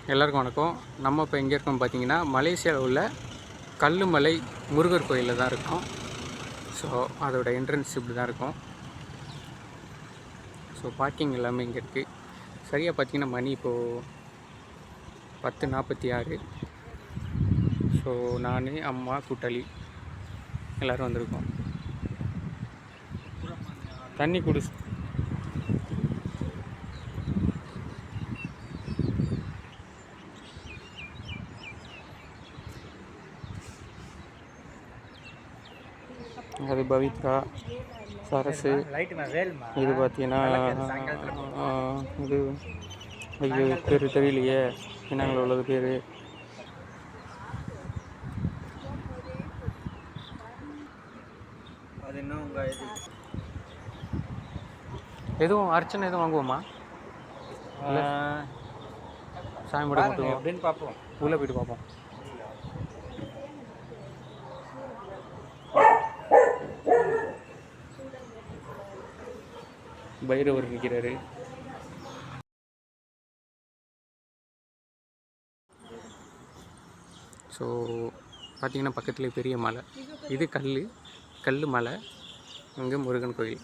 எல்லாருக்கும் வணக்கம். நம்ம இப்போ எங்கே இருக்கோம் பார்த்தீங்கன்னா, மலேசியாவில் உள்ள கல்லுமலை முருகர் கோயிலில் தான் இருக்கோம். ஸோ அதோட என்ட்ரன்ஸ் இப்படி தான் இருக்கும். ஸோ பார்க்கிங் எல்லாமே இங்கே இருக்குது. சரியாக பார்த்தீங்கன்னா மணி இப்போது 10:46. ஸோ நான், அம்மா, கூட்டாளி எல்லோரும் வந்திருக்கோம். தண்ணி குடி. அது பவித்ரா, சரசு. இது பார்த்தீங்கன்னா இது ஐயோ பேர் தெரியலையே, என்னங்கள உள்ளது பேர். அது இன்னும் உங்கள் எதுவும் அர்ச்சனை எதுவும் வாங்குவோமா? சாமி மட்டும் கும்பிட்டுவோம் அப்படின்னு பார்ப்போம். உள்ளே போய்ட்டு பார்ப்போம். பைரவர் நிற்கிறாரு. ஸோ பார்த்திங்கன்னா பக்கத்துலேயே பெரிய மலை. இது கல் மலை. இங்கே முருகன் கோயில்.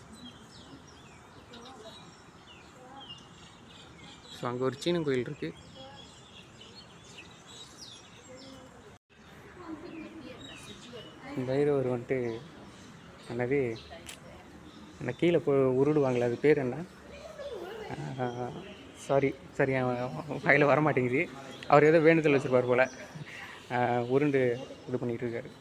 ஸோ அங்கே ஒரு சீன கோயில் இருக்குது. பைரவர் வந்துட்டு என்னது, அந்த கீழே உருடுவாங்களே, அது பேர் என்ன? சாரி கையில் வரமாட்டேங்குது. அவர் ஏதோ வேண்டுதல் வச்சுருப்பார் போல். உருண்டு இது பண்ணிகிட்டு இருக்காரு.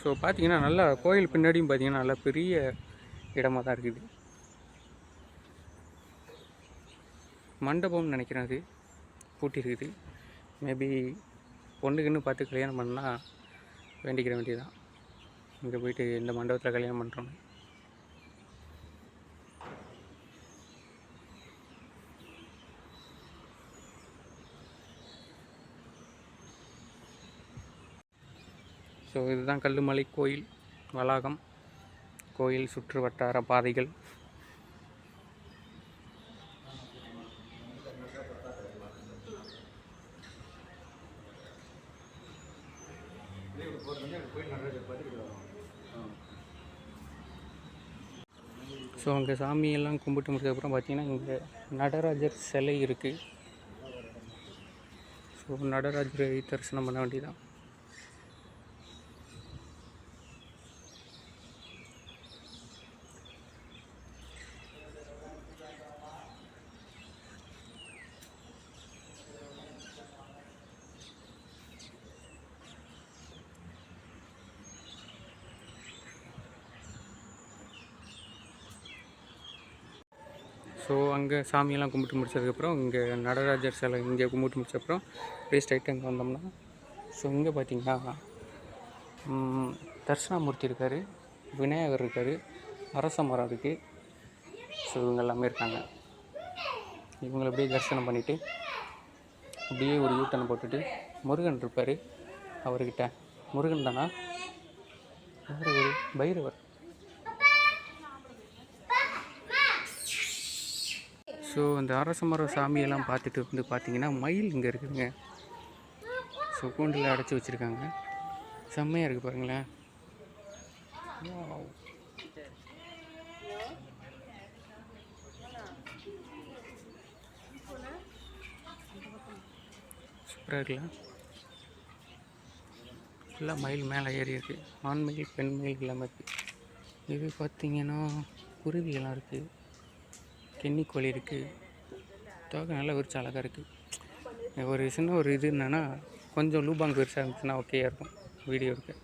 ஸோ பார்த்தீங்கன்னா நல்லா கோயில் பின்னாடியும் பார்த்தீங்கன்னா நல்லா பெரிய இடமாக தான் இருக்குது. மண்டபம்னு நினைக்கிறேன், அது பூட்டி இருக்குது. மேபி பொண்ணுக்குன்னு பார்த்து கல்யாணம் பண்ணால் வேண்டிக்கிற வேண்டியதான். இங்கே போயிட்டு இந்த மண்டபத்தில் கல்யாணம் பண்ணுறோம். ஸோ இதுதான் கல்லுமலை கோயில் வளாகம். கோயில் சுற்று வட்டார பாதைகள். ஸோ அங்கே சாமியெல்லாம் கும்பிட்டு முடிச்சதுக்கப்புறம் பார்த்திங்கன்னா இங்கே நடராஜர் சிலை இருக்குது. ஸோ நடராஜரை தரிசனம் பண்ண வேண்டியதான். ஸோ அங்கே சாமியெல்லாம் கும்பிட்டு முடிச்சதுக்கப்புறம் இங்கே நடராஜர் சிலை இங்கே கும்பிட்டு முடிச்சதுக்கப்புறம் அப்படியே ஸ்ட்ரைட்டாக இங்கே வந்தோம்னா, ஸோ இங்கே பார்த்திங்கன்னா தர்ஷனாமூர்த்தி இருக்கார், விநாயகர் இருக்கார், அரச மரம் இருக்குது. ஸோ இவங்க எல்லாமே இருக்காங்க. இவங்களை அப்படியே தரிசனம் பண்ணிவிட்டு அப்படியே ஒரு யூட்டன் போட்டுட்டு முருகன் இருப்பார். அவர்கிட்ட முருகன் தானா வேறு ஒரு பைரவர். ஸோ அந்த அரச மரம் சாமியெல்லாம் பார்த்துட்டு வந்து பார்த்திங்கன்னா மயில் இங்கே இருக்குதுங்க. ஸோ கூண்டில் அடைச்சி வச்சுருக்காங்க. செம்மையாக இருக்குது பாருங்களேன். சூப்பராக இருக்குல்ல. ஃபுல்லாக மயில் மேலே ஏறி இருக்குது. ஆண் மயில் பெண் மயில் எல்லாமே இருக்குது. இது பார்த்திங்கன்னா குருவியெல்லாம் இருக்குது, கென்னிக்கோழி இருக்குது. தோகை நல்லா விரிச்சு அழகாக இருக்குது. ஒரு சின்ன ஒரு இது என்னென்னா, கொஞ்சம் லூபாங் பெருசாக இருந்துச்சுன்னா ஓகேயாக இருக்கும் வீடியோ இருக்குது.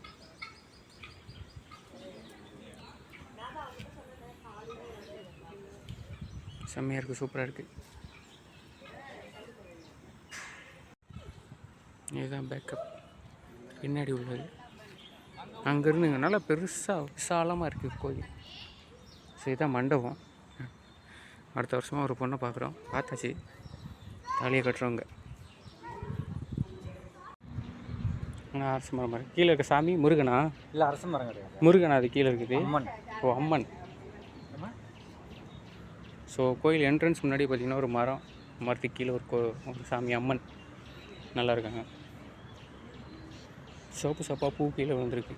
செம்மையாக இருக்குது, சூப்பராக இருக்குது. இதுதான் பேக்கப் பின்னாடி உள்ளது. அங்கேருந்து நல்லா பெருசாக விசாலமாக இருக்குது கோயில். ஸோ இதுதான் மண்டபம். அடுத்த வருஷமாக ஒரு பொண்ணை பார்க்குறோம், பார்த்தாச்சு, தாலியை கட்டுறவங்க. அரச மரம் மாதிரி கீழே இருக்க சாமி முருகனா? இல்லை, அரச மரம் கிடையாது, முருகனா அது கீழே இருக்குது. அம்மன். ஓ, அம்மன். ஸோ கோயில் என்ட்ரன்ஸ் முன்னாடி பார்த்திங்கன்னா ஒரு மரம், மரத்துக்கு கீழே ஒரு சாமி அம்மன் நல்லா இருக்காங்க. சிவப்பு சப்பா பூ கீழே விழுந்திருக்கு.